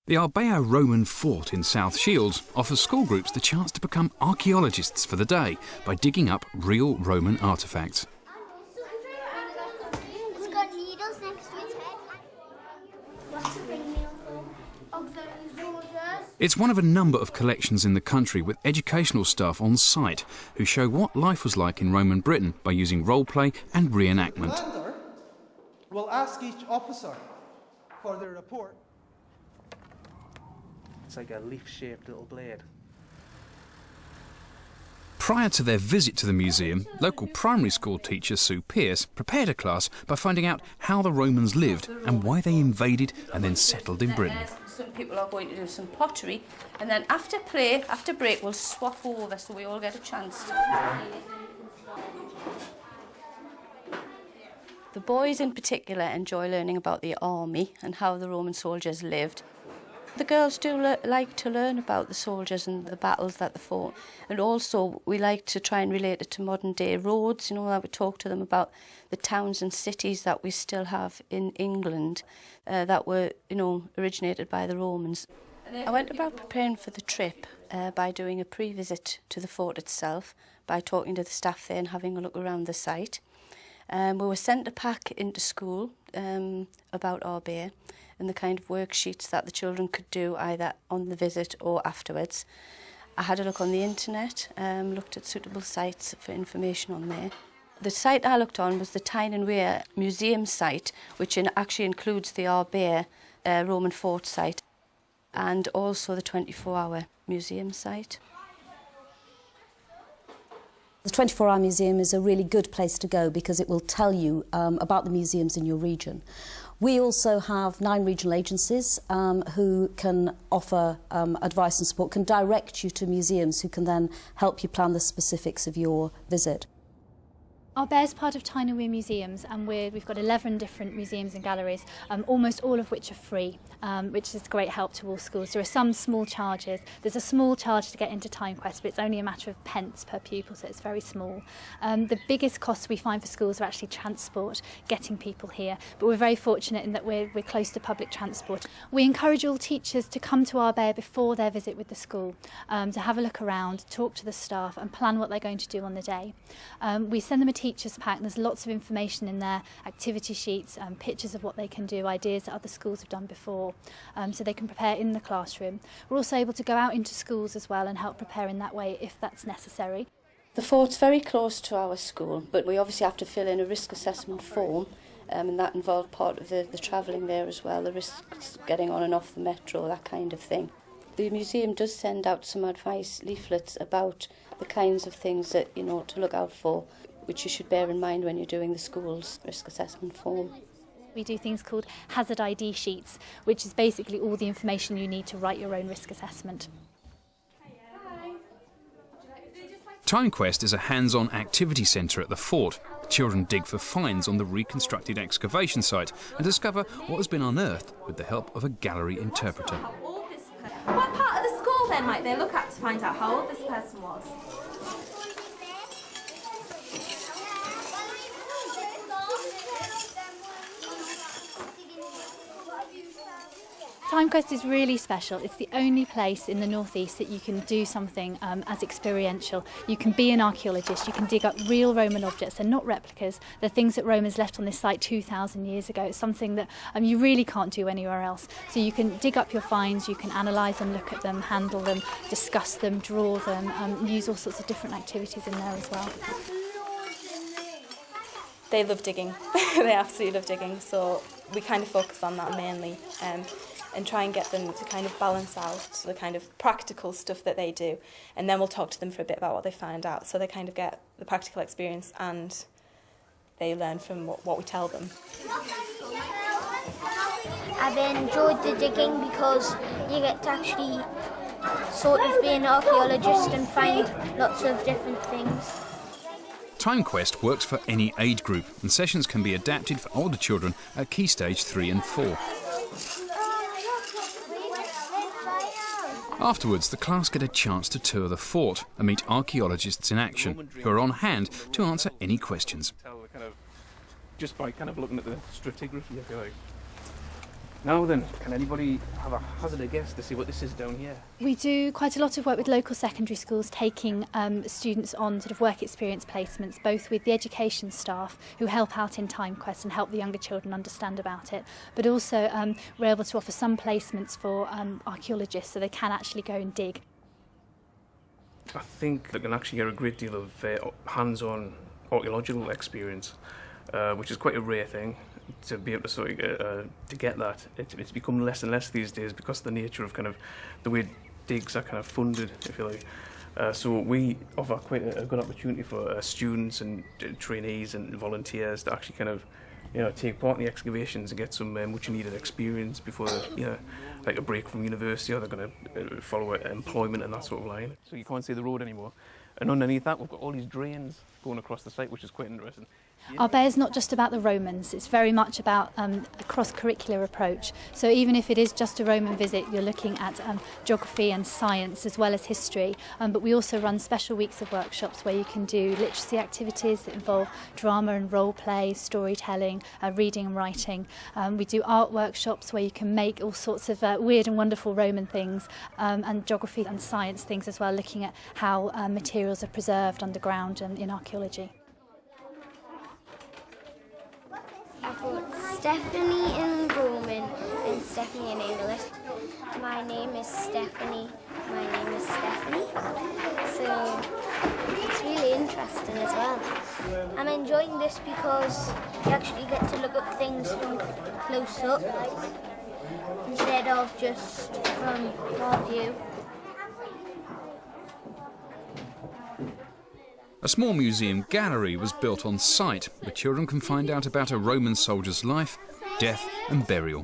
The Arbea Roman fort in South Shields offers school groups the chance to become archaeologists for the day by digging up real Roman artefacts. It's got needles next to its head. What's the ringmail for? It's one of a number of collections in the country with educational staff on site who show what life was like in Roman Britain by using role-play and reenactment. The commander will ask each officer for their report. It's like a leaf-shaped little blade. Prior to their visit to the museum, local primary school teacher Sue Pearce prepared a class by finding out how the Romans lived and why they invaded and then settled in Britain. Some people are going to do some pottery, and then after break, we'll swap over so we all get a chance. The boys in particular enjoy learning about the army and how the Roman soldiers lived. The girls do like to learn about the soldiers and the battles that they fought, and also we like to try and relate it to modern day roads, that we talk to them about the towns and cities that we still have in England that were, originated by the Romans. I went about preparing for the trip by doing a pre-visit to the fort itself, by talking to the staff there and having a look around the site. We were sent a pack into school about Arbea and the kind of worksheets that the children could do either on the visit or afterwards. I had a look on the internet, looked at suitable sites for information on there. The site I looked on was the Tyne and Wear Museum site, which actually includes the Arbea Roman fort site and also the 24-hour museum site. The 24-hour museum is a really good place to go because it will tell you about the museums in your region. We also have 9 regional agencies who can offer advice and support, can direct you to museums who can then help you plan the specifics of your visit. Arbea is part of Tyne and Wear Museums, and we've got 11 different museums and galleries, almost all of which are free, which is a great help to all schools. There are some small charges. There's a small charge to get into TimeQuest, but it's only a matter of pence per pupil, so it's very small. The biggest costs we find for schools are actually transport, getting people here, but we're very fortunate in that we're close to public transport. We encourage all teachers to come to Arbea before their visit with the school, to have a look around, talk to the staff and plan what they're going to do on the day. We send them a teacher's pack, and there's lots of information in there, activity sheets, pictures of what they can do, ideas that other schools have done before, so they can prepare in the classroom. We're also able to go out into schools as well and help prepare in that way if that's necessary. The fort's very close to our school, but we obviously have to fill in a risk assessment form, and that involved part of the travelling there as well, the risks getting on and off the metro, that kind of thing. The museum does send out some advice leaflets about the kinds of things that, to look out for, which you should bear in mind when you're doing the school's risk assessment form. We do things called hazard ID sheets, which is basically all the information you need to write your own risk assessment. TimeQuest is a hands-on activity centre at the fort. Children dig for finds on the reconstructed excavation site and discover what has been unearthed with the help of a gallery interpreter. What part of the school then might they look at to find out how old this person was? TimeQuest is really special. It's the only place in the northeast that you can do something as experiential. You can be an archaeologist, you can dig up real Roman objects. They're not replicas, they're things that Romans left on this site 2,000 years ago. It's something that you really can't do anywhere else. So you can dig up your finds, you can analyse them, look at them, handle them, discuss them, draw them, use all sorts of different activities in there as well. They love digging, they absolutely love digging, so we kind of focus on that mainly. And try and get them to kind of balance out the kind of practical stuff that they do, and then we'll talk to them for a bit about what they find out, so they kind of get the practical experience and they learn from what we tell them. I've enjoyed the digging because you get to actually sort of be an archaeologist and find lots of different things. TimeQuest works for any age group, and sessions can be adapted for older children at Key Stage 3 and 4. Afterwards, the class get a chance to tour the fort and meet archaeologists in action, who are on hand to answer any questions. Just by kind of looking at the stratigraphy, I feel like. Now then, can anybody have a hazard a guess to see what this is down here? We do quite a lot of work with local secondary schools, taking students on sort of work experience placements, both with the education staff who help out in TimeQuest and help the younger children understand about it, but also we're able to offer some placements for archaeologists so they can actually go and dig. I think they can actually get a great deal of hands-on archaeological experience, which is quite a rare thing. To be able to sort of, to get that, it's become less and less these days because of the nature of kind of the way digs are kind of funded, if you like. So we offer quite a good opportunity for students and trainees and volunteers to actually kind of, take part in the excavations and get some much needed experience before, like a break from university, or they're going to follow employment and that sort of line. So you can't see the road anymore. And underneath that, we've got all these drains going across the site, which is quite interesting. Our Bear is not just about the Romans, it's very much about a cross-curricular approach. So even if it is just a Roman visit, you're looking at geography and science as well as history. But we also run special weeks of workshops where you can do literacy activities that involve drama and role play, storytelling, reading and writing. We do art workshops where you can make all sorts of weird and wonderful Roman things, and geography and science things as well, looking at how materials are preserved underground and in archaeology. I've got Stephanie in Roman and Stephanie in English. My name is Stephanie. My name is Stephanie. So it's really interesting as well. I'm enjoying this because you actually get to look at things from close up instead of just from far view. A small museum gallery was built on site where children can find out about a Roman soldier's life, death and burial.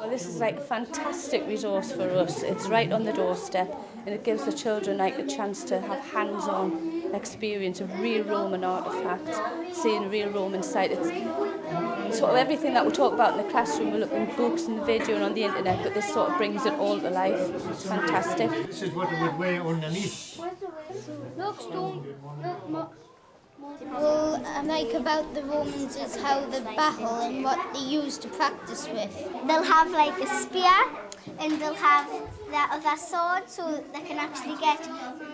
Well, this is like a fantastic resource for us. It's right on the doorstep and it gives the children like a chance to have hands-on experience of real Roman artefacts, seeing a real Roman site. It's sort of everything that we talk about in the classroom. We look in books and video and on the internet, but this sort of brings it all to life. It's fantastic. This is what it would weigh underneath. Well, I like about the Romans is how they battle and what they use to practice with. They'll have like a spear and they'll have that other sword, so they can actually get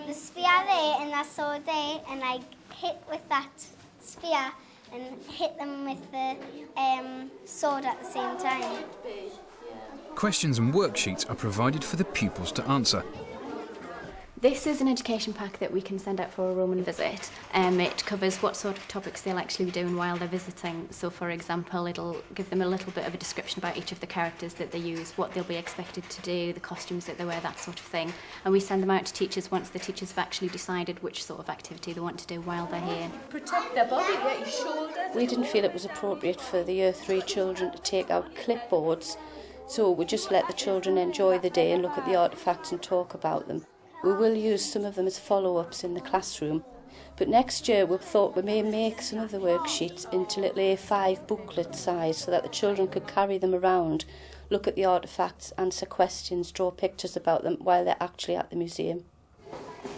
the spear there and that sword there and like hit with that spear and hit them with the sword at the same time. Questions and worksheets are provided for the pupils to answer. This is an education pack that we can send out for a Roman visit. It covers what sort of topics they'll actually be doing while they're visiting. So, for example, it'll give them a little bit of a description about each of the characters that they use, what they'll be expected to do, the costumes that they wear, that sort of thing. And we send them out to teachers once the teachers have actually decided which sort of activity they want to do while they're here. Protect their body, get your shoulders. We didn't feel it was appropriate for the Year 3 children to take out clipboards, so we just let the children enjoy the day and look at the artefacts and talk about them. We will use some of them as follow-ups in the classroom, but next year we thought we may make some of the worksheets into little A5 booklet size so that the children could carry them around, look at the artefacts, answer questions, draw pictures about them while they're actually at the museum.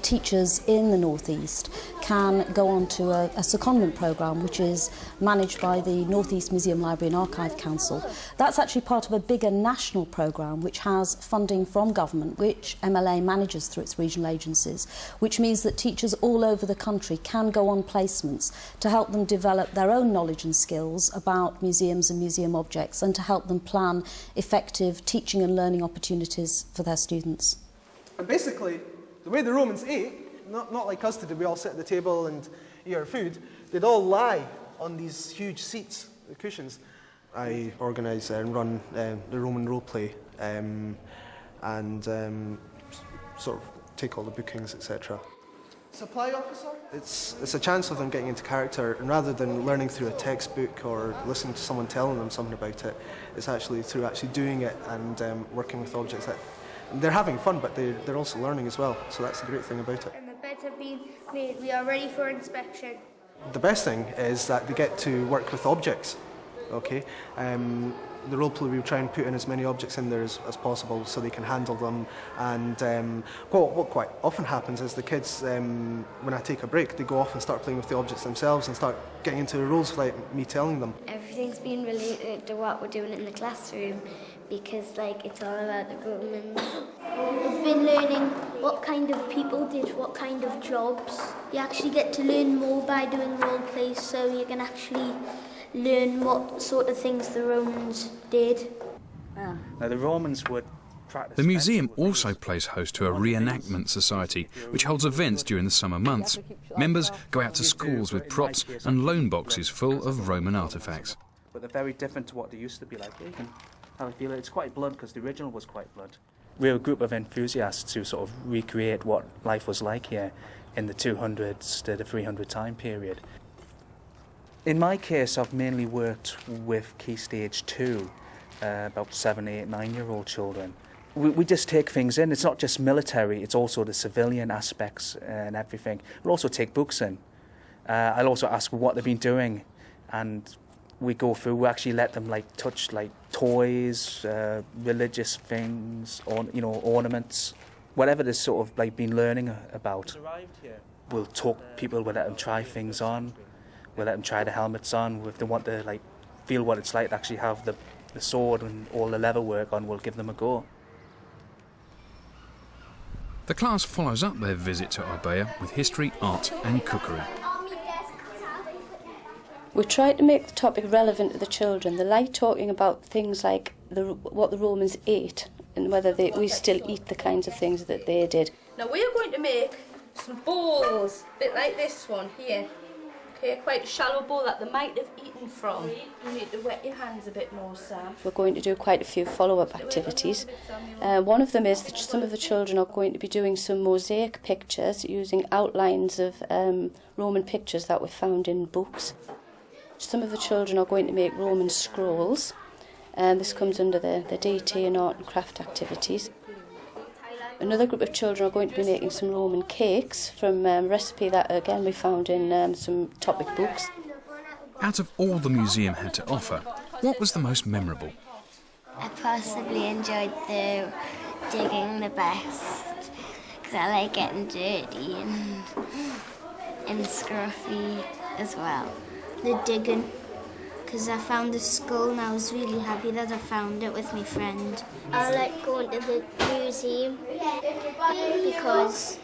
Teachers in the North East can go on to a secondment programme which is managed by the North East Museum Library and Archive Council. That's actually part of a bigger national programme which has funding from government, which MLA manages through its regional agencies, which means that teachers all over the country can go on placements to help them develop their own knowledge and skills about museums and museum objects and to help them plan effective teaching and learning opportunities for their students. And basically, the way the Romans ate, not like us today, we all sit at the table and eat our food, they'd all lie on these huge seats, the cushions. I organise and run the Roman role play and sort of take all the bookings, etc. Supply officer? It's a chance of them getting into character, and rather than learning through a textbook or listening to someone telling them something about it, it's actually through actually doing it and working with objects that they're having fun, but they're also learning as well, so that's the great thing about it. And the beds have been made. We are ready for inspection. The best thing is that they get to work with objects, okay? The role play, we try and put in as many objects in there as possible so they can handle them, and what quite often happens is the kids, when I take a break, they go off and start playing with the objects themselves and start getting into the roles without me telling them. Every everything's been related to what we're doing in the classroom because, like, it's all about the Romans. We've been learning what kind of people did what kind of jobs. You actually get to learn more by doing role plays, so you can actually learn what sort of things the Romans did. Now, the Romans would practice... The museum also plays host to a reenactment society, which holds events during the summer months. Members go out to schools with props and loan boxes full of Roman artefacts. But they're very different to what they used to be like. You can have a feel it's quite blunt because the original was quite blunt. We're a group of enthusiasts who sort of recreate what life was like here in the 200s to the 300 time period. In my case, I've mainly worked with Key Stage 2, about 7, 8, 9-year-old children. We just take things in. It's not just military, it's also the civilian aspects and everything. We'll also take books in. I'll also ask what they've been doing, and we go through, we actually let them touch toys, religious things, or ornaments, whatever they've sort of been learning about. We'll talk people, we'll let them try things on, we'll let them try the helmets on. If they want to feel what it's like to actually have the sword and all the leather work on, we'll give them a go. The class follows up their visit to Arbeia with history, art and cookery. We try to make the topic relevant to the children. They like talking about things like what the Romans ate and whether we still eat the kinds of things that they did. Now we're going to make some bowls, a bit like this one here. Okay, quite a shallow bowl that they might have eaten from. You need to wet your hands a bit more, Sam. We're going to do quite a few follow-up activities. One of them is that some of the children are going to be doing some mosaic pictures using outlines of Roman pictures that were found in books. Some of the children are going to make Roman scrolls. This comes under the DT and art and craft activities. Another group of children are going to be making some Roman cakes from a recipe that, again, we found in some topic books. Out of all the museum had to offer, what was the most memorable? I possibly enjoyed the digging the best because I like getting dirty and scruffy as well. The digging, because I found the skull and I was really happy that I found it with my friend. I like going to the museum because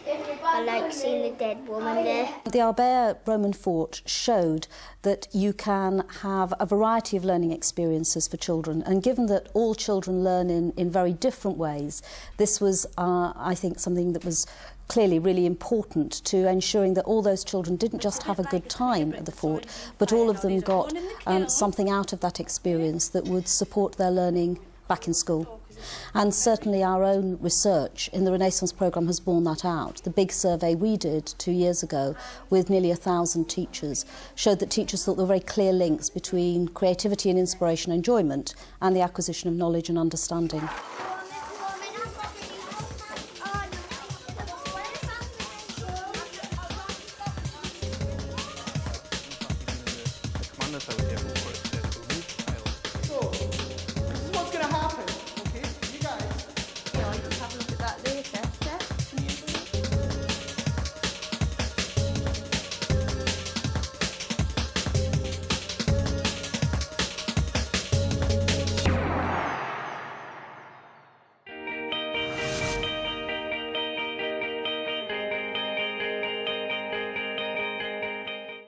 I like seeing the dead woman there. The Arbeia Roman fort showed that you can have a variety of learning experiences for children, and given that all children learn in very different ways, this was, I think, something that was clearly really important to ensuring that all those children didn't just have a good time at the fort, but all of them got something out of that experience that would support their learning back in school. And certainly our own research in the Renaissance programme has borne that out. The big survey we did 2 years ago with nearly 1,000 teachers showed that teachers thought there were very clear links between creativity and inspiration and enjoyment and the acquisition of knowledge and understanding.